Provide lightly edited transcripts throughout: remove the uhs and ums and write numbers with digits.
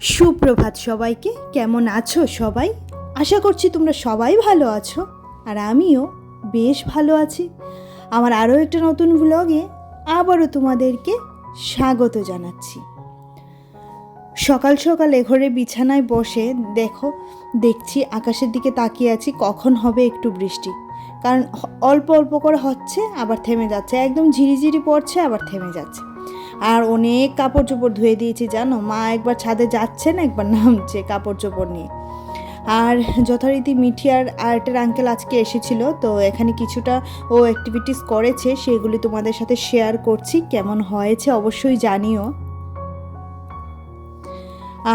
সুপ্রভাত সবাইকে। কেমন আছো সবাই? আশা করছি তোমরা সবাই ভালো আছো, আর আমিও বেশ ভালো আছি। আমার আরও একটা নতুন ভ্লগে আবারও তোমাদেরকে স্বাগত জানাচ্ছি। সকাল সকাল ঘরে বিছানায় বসে দেখছি আকাশের দিকে তাকিয়ে আছি কখন হবে একটু বৃষ্টি। কারণ অল্প অল্প করে হচ্ছে, আবার থেমে যাচ্ছে, একদম ঝিরিঝিরি পড়ছে, আবার থেমে যাচ্ছে। আর অনেক কাপড় চোপড় ধুয়ে দিয়েছি জানো। মা একবার ছাদে যাচ্ছে না, একবার নামছে কাপড় চোপড় নিয়ে। আর যথারীতি মিঠি আর আর্টের আঙ্কেল আজকে এসেছিল, তো এখানে কিছুটা ও অ্যাক্টিভিটিস করেছে, সেগুলি তোমাদের সাথে শেয়ার করছি। কেমন হয়েছে অবশ্যই জানিও।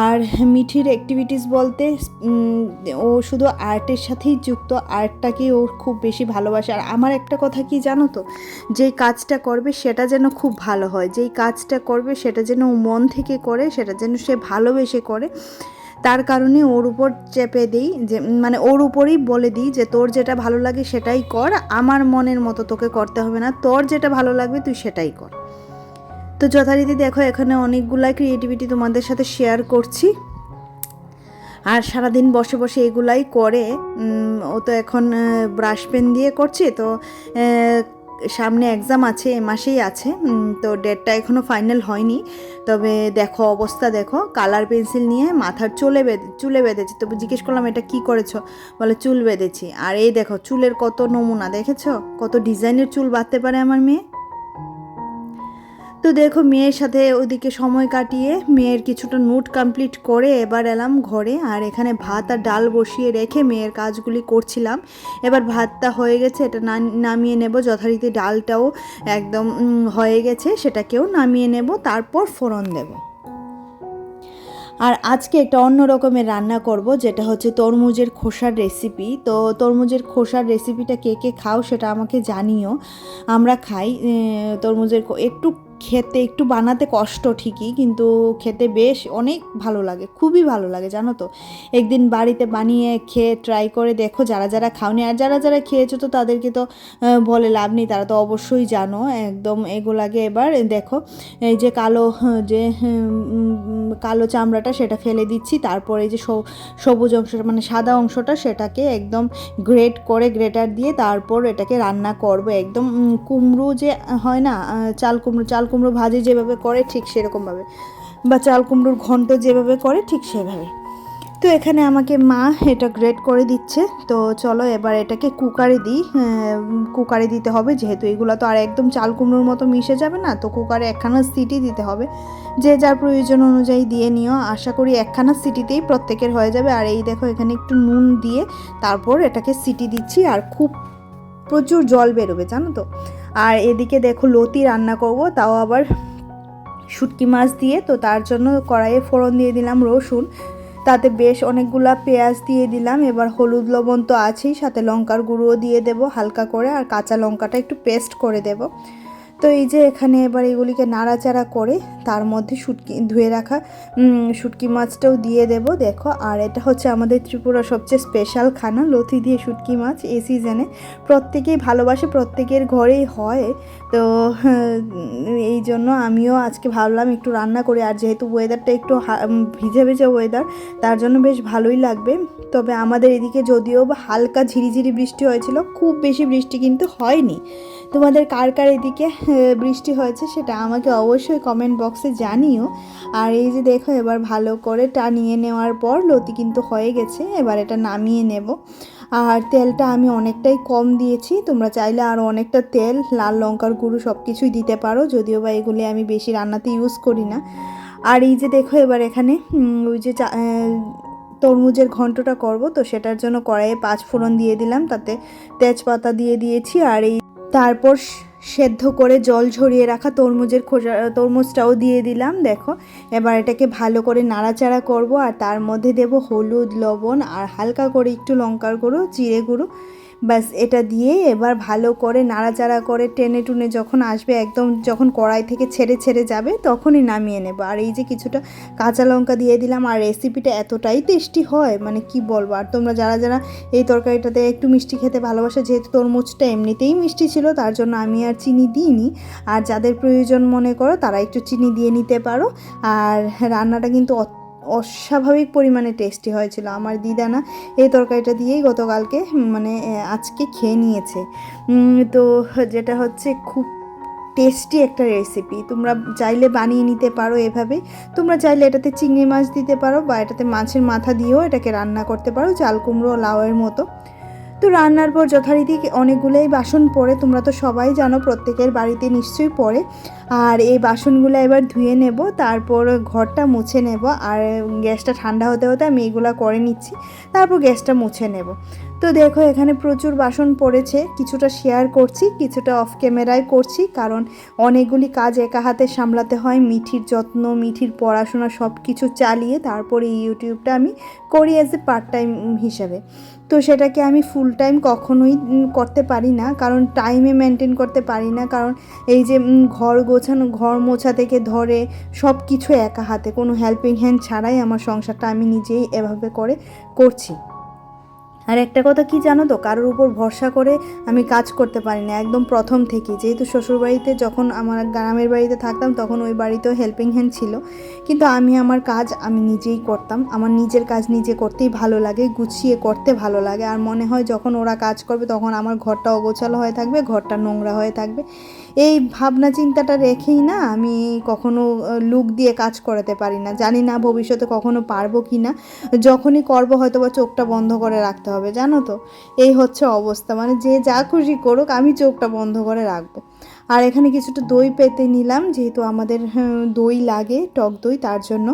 আর মিঠির অ্যাক্টিভিটিস বলতে ও শুধু আর্টের সাথেই যুক্ত, আর্টটাকে ওর খুব বেশি ভালোবাসে। আর আমার একটা কথা কি জানো তো, যেই কাজটা করবে সেটা যেন খুব ভালো হয়, যেই কাজটা করবে সেটা যেন ও মন থেকে করে, সেটা যেন সে ভালোবেসে করে। তার কারণে ওর উপর চেপে দিই, যে মানে ওর উপরেই বলে দিই যে তোর যেটা ভালো লাগে সেটাই কর, আমার মনের মতো তোকে করতে হবে না, তোর যেটা ভালো লাগবে তুই সেটাই কর। তো যথারীতি দেখো এখানে অনেকগুলাই ক্রিয়েটিভিটি তোমাদের সাথে শেয়ার করছি। আর সারাদিন বসে বসে এগুলাই করে। ও তো এখন ব্রাশ পেন দিয়ে করছে, তো সামনে এক্সাম আছে, এ মাসেই আছে, তো ডেটটা এখনও ফাইনাল হয়নি। তবে দেখো অবস্থা, দেখো কালার পেন্সিল নিয়ে মাথার চুলে বেঁধেছি। তবে জিজ্ঞেস করলাম এটা কি করেছো, বলে চুল বেঁধেছি। আর এই দেখো চুলের কত নমুনা, দেখেছো কত ডিজাইনের চুল বাঁধতে পারে আমার মেয়ে। তো দেখো মেয়ের সাথে ওদিকে সময় কাটিয়ে মেয়ের কিছুটা নোট কমপ্লিট করে এবার এলাম ঘরে। আর এখানে ভাত আর ডাল বসিয়ে রেখে মেয়ের কাজগুলি করছিলাম। এবার ভাতটা হয়ে গেছে, এটা নামিয়ে নেব। যথারীতি ডালটাও একদম হয়ে গেছে, সেটাকেও নামিয়ে নেব, তারপর ফোড়ন দেব। আর আজকে একটা অন্য রকমের রান্না করব, যেটা হচ্ছে তরমুজের খোসার রেসিপি। তো তরমুজের খোসার রেসিপিটা কে কে খাও সেটা আমাকে জানিও। আমরা খাই তরমুজের একটু খেতে, একটু বানাতে কষ্ট ঠিকই, কিন্তু খেতে বেশ অনেক ভালো লাগে, খুবই ভালো লাগে জানো তো। একদিন বাড়িতে বানিয়ে খেয়ে ট্রাই করে দেখো, যারা যারা খাওনি। আর যারা যারা খেয়েছো তো তাদেরকে তো বলে লাভ নেই, তারা তো অবশ্যই জানো একদম এগুলাকে। এবার দেখো এই যে কালো চামড়াটা সেটা ফেলে দিচ্ছি, তারপরে এই যে সবুজ অংশটা মানে সাদা অংশটা সেটাকে একদম গ্রেট করে গ্রেটার দিয়ে তারপর এটাকে রান্না করব। একদম কুমড়ো যে হয় না, চাল কুমড়ো ভাজি যেভাবে করে ঠিক সেরকমভাবে, বা চাল কুমড়োর ঘন্ট যেভাবে করে ঠিক সেভাবে। তো এখানে আমাকে মা এটা গ্রেট করে দিচ্ছে। তো চলো এবার এটাকে কুকারে দিতে হবে, যেহেতু এগুলো তো আর একদম চাল কুমড়োর মতো মিশে যাবে না, তো কুকারে একখানা সিটি দিতে হবে। যে যার প্রয়োজন অনুযায়ী দিয়ে নিও, আশা করি একখানা সিটিতেই প্রত্যেকের হয়ে যাবে। আর এই দেখো এখানে একটু নুন দিয়ে তারপর এটাকে সিটি দিচ্ছি, আর খুব প্রচুর জল বেরোবে জানো তো। আর এদিকে দেখো লতি রান্না করব, তাও আবার শুটকি মাছ দিয়ে। তো তার জন্য কড়াইয়ে ফোড়ন দিয়ে দিলাম রসুন, তাতে বেশ অনেকগুলা পেঁয়াজ দিয়ে দিলাম। এবার হলুদ লবণ তো আছেই, সাথে লঙ্কার গুঁড়োও দিয়ে দেব হালকা করে, আর কাঁচা লঙ্কাটা একটু পেস্ট করে দেব। তো এই যে এখানে এবার এগুলিকে নাড়াচাড়া করে তার মধ্যে ধুয়ে রাখা শুটকি মাছটাও দিয়ে দেব দেখো। আর এটা হচ্ছে আমাদের ত্রিপুরার সবচেয়ে স্পেশাল খানা, লতি দিয়ে শুটকি মাছ। এই সিজনে প্রত্যেকেই ভালোবাসে, প্রত্যেকের ঘরেই হয়। তো এই জন্য আমিও আজকে ভাবলাম একটু রান্না করি। আর যেহেতু ওয়েদারটা একটু ভিজে ভিজে ওয়েদার, তার জন্য বেশ ভালোই লাগবে। তবে আমাদের এদিকে যদিও বা হালকা ঝিরিঝিরি বৃষ্টি হয়েছিল, খুব বেশি বৃষ্টি কিন্তু হয়নি। তোমাদের কার কার এদিকে বৃষ্টি হয়েছে সেটা আমাকে অবশ্যই কমেন্ট বক্সে জানিও। আর এই যে দেখো এবার ভালো করে টানিয়ে নেওয়ার পর লতি কিন্তু হয়ে গেছে, এবার এটা নামিয়ে নেব। আর তেলটা আমি অনেকটাই কম দিয়েছি, তোমরা চাইলে আরও অনেকটা তেল, লাল লঙ্কার গুঁড়ো সব কিছুই দিতে পারো, যদিও বা এগুলি আমি বেশি রান্নাতে ইউজ করি না। আর এই যে দেখো এবার এখানে ওই যে তরমুজের ঘন্টটা করব, তো সেটার জন্য কড়াইয়ে 5 ফোড়ন দিয়ে দিলাম, তাতে তেজপাতা দিয়ে দিয়েছি। আর এই তারপর সেদ্ধ করে জল ঝরিয়ে রাখা তরমুজটাও দিয়ে দিলাম দেখো। এবার এটাকে ভালো করে নাড়াচাড়া করব, আর তার মধ্যে দেব হলুদ লবণ আর হালকা করে একটু লঙ্কার গুঁড়ো, জিরে গুঁড়ো, ব্যাস এটা দিয়ে এবার ভালো করে নাড়াচাড়া করে টেনে টুনে যখন আসবে, একদম যখন কড়াই থেকে ছেড়ে ছেড়ে যাবে, তখনই নামিয়ে নেব। আর এই যে কিছুটা কাঁচা লঙ্কা দিয়ে দিলাম। আর রেসিপিটা এতটাই টেস্টি হয় মানে কি বলবো। আর তোমরা যারা যারা এই তরকারিটাতে একটু মিষ্টি খেতে ভালোবাসে, যেহেতু তরমুজটা এমনিতেই মিষ্টি ছিল, তার জন্য আমি আর চিনি দিইনি। আর যাদের প্রয়োজন মনে করো তারা একটু চিনি দিয়ে নিতে পারো। আর রান্নাটা কিন্তু অস্বাভাবিক পরিমাণে টেস্টি হয়েছিল। আমার দিদা না এই তরকারিটা দিয়েই গতকালকে মানে আজকে খেয়ে নিয়েছে। তো যেটা হচ্ছে খুব টেস্টি একটা রেসিপি, তোমরা চাইলে বানিয়ে নিতে পারো এভাবে। তোমরা চাইলে এটাতে চিংড়ি মাছ দিতে পারো বা এটাতে মাছের মাথা দিয়েও এটাকে রান্না করতে পারো, চাল কুমড়ো লাউয়ের মতো। তো রান্নার পর যথারীতি অনেকগুলোই বাসন পড়ে, তোমরা তো সবাই জানো প্রত্যেকের বাড়িতে নিশ্চয়ই পড়ে। আর এই বাসনগুলো এবার ধুয়ে নেব, তারপর ঘরটা মুছে নেব। আর গ্যাসটা ঠান্ডা হতে হতে আমি এগুলো করে নিচ্ছি, তারপর গ্যাসটা মুছে নেব। তো দেখো এখানে প্রচুর বাসন পড়েছে, কিছুটা শেয়ার করছি, কিছুটা অফ ক্যামেরায় করছি, কারণ অনেকগুলি কাজ একা হাতে সামলাতে হয়। মিঠির যত্ন, মিঠির পড়াশোনা সব কিছু চালিয়ে তারপরে ইউটিউবটা আমি করি অ্যাজ এ পার্ট টাইম হিসাবে। তো সেটাকে আমি ফুল টাইম কখনোই করতে পারি না, কারণ টাইমে মেনটেন করতে পারি না। কারণ এই যে ঘর গোছানো, ঘর মোছা থেকে ধরে সব কিছু একা হাতে, কোনো হেল্পিং হ্যান্ড ছাড়াই আমার সংসারটা আমি নিজেই এভাবে করে করছি। আর একটা কথা কি জানো তো, কারোর উপর ভরসা করে আমি কাজ করতে পারি না একদম প্রথম থেকে। যেহেতু শ্বশুরবাড়িতে যখন আমার গ্রামের বাড়িতে থাকতাম তখন ওই বাড়িতেও হেল্পিং হ্যান্ড ছিল, কিন্তু আমি আমার কাজ আমি নিজেই করতাম। আমার নিজের কাজ নিজে করতেই ভালো লাগে, গুছিয়ে করতে ভালো লাগে। আর মনে হয় যখন ওরা কাজ করবে তখন আমার ঘরটা অগোছালো হয়ে থাকবে, ঘরটা নোংরা হয়ে থাকবে। এই ভাবনা চিন্তাটা রেখেই না আমি কখনো লুক দিয়ে কাজ করাতে পারি না। জানি না ভবিষ্যতে কখনো পারবো কি না, যখনই করবো হয়তো বা চোখটা বন্ধ করে রাখতে হবে, জানো তো। এই হচ্ছে অবস্থা, মানে যে যা খুশি করুক আমি চোখটা বন্ধ করে রাখবো। আর এখানে কিছুটা দই পেতে নিলাম, যেহেতু আমাদের দই লাগে, টক দই, তার জন্য।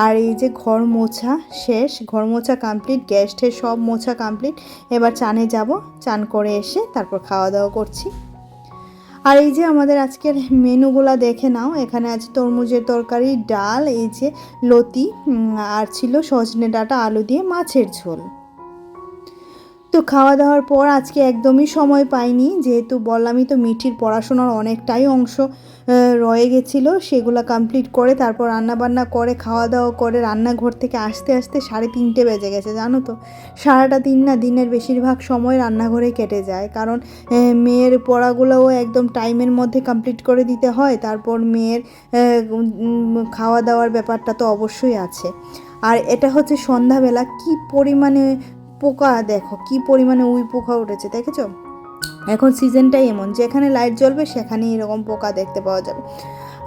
আর এই যে ঘর মোছা শেষ, ঘর মোছা কমপ্লিট, গ্যাস ট্যাস সব মোছা কমপ্লিট। এবার চানে যাব, চান করে এসে তারপর খাওয়া দাওয়া করছি। আর এই যে আমাদের আজকের মেনুগুলা দেখে নাও, এখানে আছে তরমুজের তরকারি, ডাল, এই যে লতি, আর ছিল সজনে ডাঁটা আলু দিয়ে মাছের ঝোল। তো খাওয়া দাওয়ার পর আজকে একদমই সময় পাইনি, যেহেতু বললামই তো মিঠির পড়াশোনার অনেকটাই অংশ রয়ে গেছিলো। সেগুলো কমপ্লিট করে তারপর রান্নাবান্না করে খাওয়া দাওয়া করে রান্নাঘর থেকে আসতে আসতে 3:30 বেজে গেছে, জানো তো। সারাটা দিন না, দিনের বেশিরভাগ সময় রান্নাঘরে কেটে যায়, কারণ মেয়ের পড়াগুলোও একদম টাইমের মধ্যে কমপ্লিট করে দিতে হয়। তারপর মেয়ের খাওয়া দাওয়ার ব্যাপারটা তো অবশ্যই আছে। আর এটা হচ্ছে সন্ধ্যাবেলা, কি পরিমাণে পোকা, দেখো কি পরিমাণে উই পোকা উঠেছে, দেখেছো। এখন সিজনটাই এমন, যেখানে লাইট জ্বলবে সেখানেই এরকম পোকা দেখতে পাওয়া যাবে।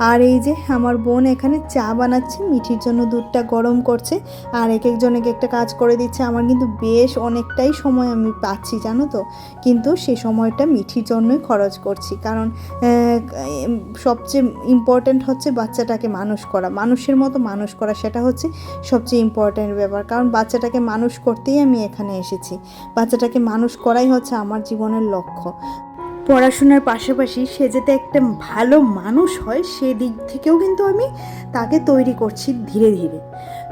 আর এই যে আমার বোন এখানে চা বানাচ্ছে, মিঠির জন্য দুধটা গরম করছে, আর এক একজন এক একটা কাজ করে দিচ্ছে। আমার কিন্তু বেশ অনেকটাই সময় আমি পাচ্ছি, জানো তো। কিন্তু সেই সময়টা মিঠির জন্যই খরচ করছি, কারণ সবচেয়ে ইম্পর্ট্যান্ট হচ্ছে বাচ্চাটাকে মানুষ করা, মানুষের মতো মানুষ করা, সেটা হচ্ছে সবচেয়ে ইম্পর্ট্যান্ট ব্যাপার। কারণ বাচ্চাটাকে মানুষ করতেই আমি এখানে এসেছি, বাচ্চাটাকে মানুষ করাই হচ্ছে আমার জীবনের লক্ষ্য। পড়াশোনার পাশাপাশি সে যাতে একটা ভালো মানুষ হয় সেদিক থেকেও কিন্তু আমি তাকে তৈরি করছি ধীরে ধীরে।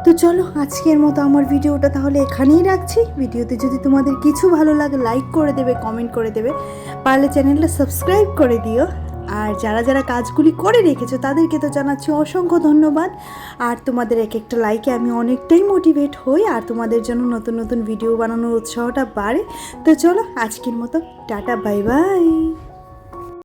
তো চলো আজকের মতো আমার ভিডিওটা তাহলে এখানেই রাখছি। ভিডিওতে যদি তোমাদের কিছু ভালো লাগে লাইক করে দেবে, কমেন্ট করে দেবে, পারলে চ্যানেলটা সাবস্ক্রাইব করে দিও। আর যারা যারা কাজগুলি করে রেখেছো তাদেরকে তো জানাচ্ছি অসংখ্য ধন্যবাদ। আর তোমাদের এক একটা লাইকে আমি অনেকটাই মোটিভেট হই, আর তোমাদের জন্য নতুন নতুন ভিডিও বানানোর উৎসাহটা বাড়ে। তো চলো আজকের মতো টাটা, বাই বাই।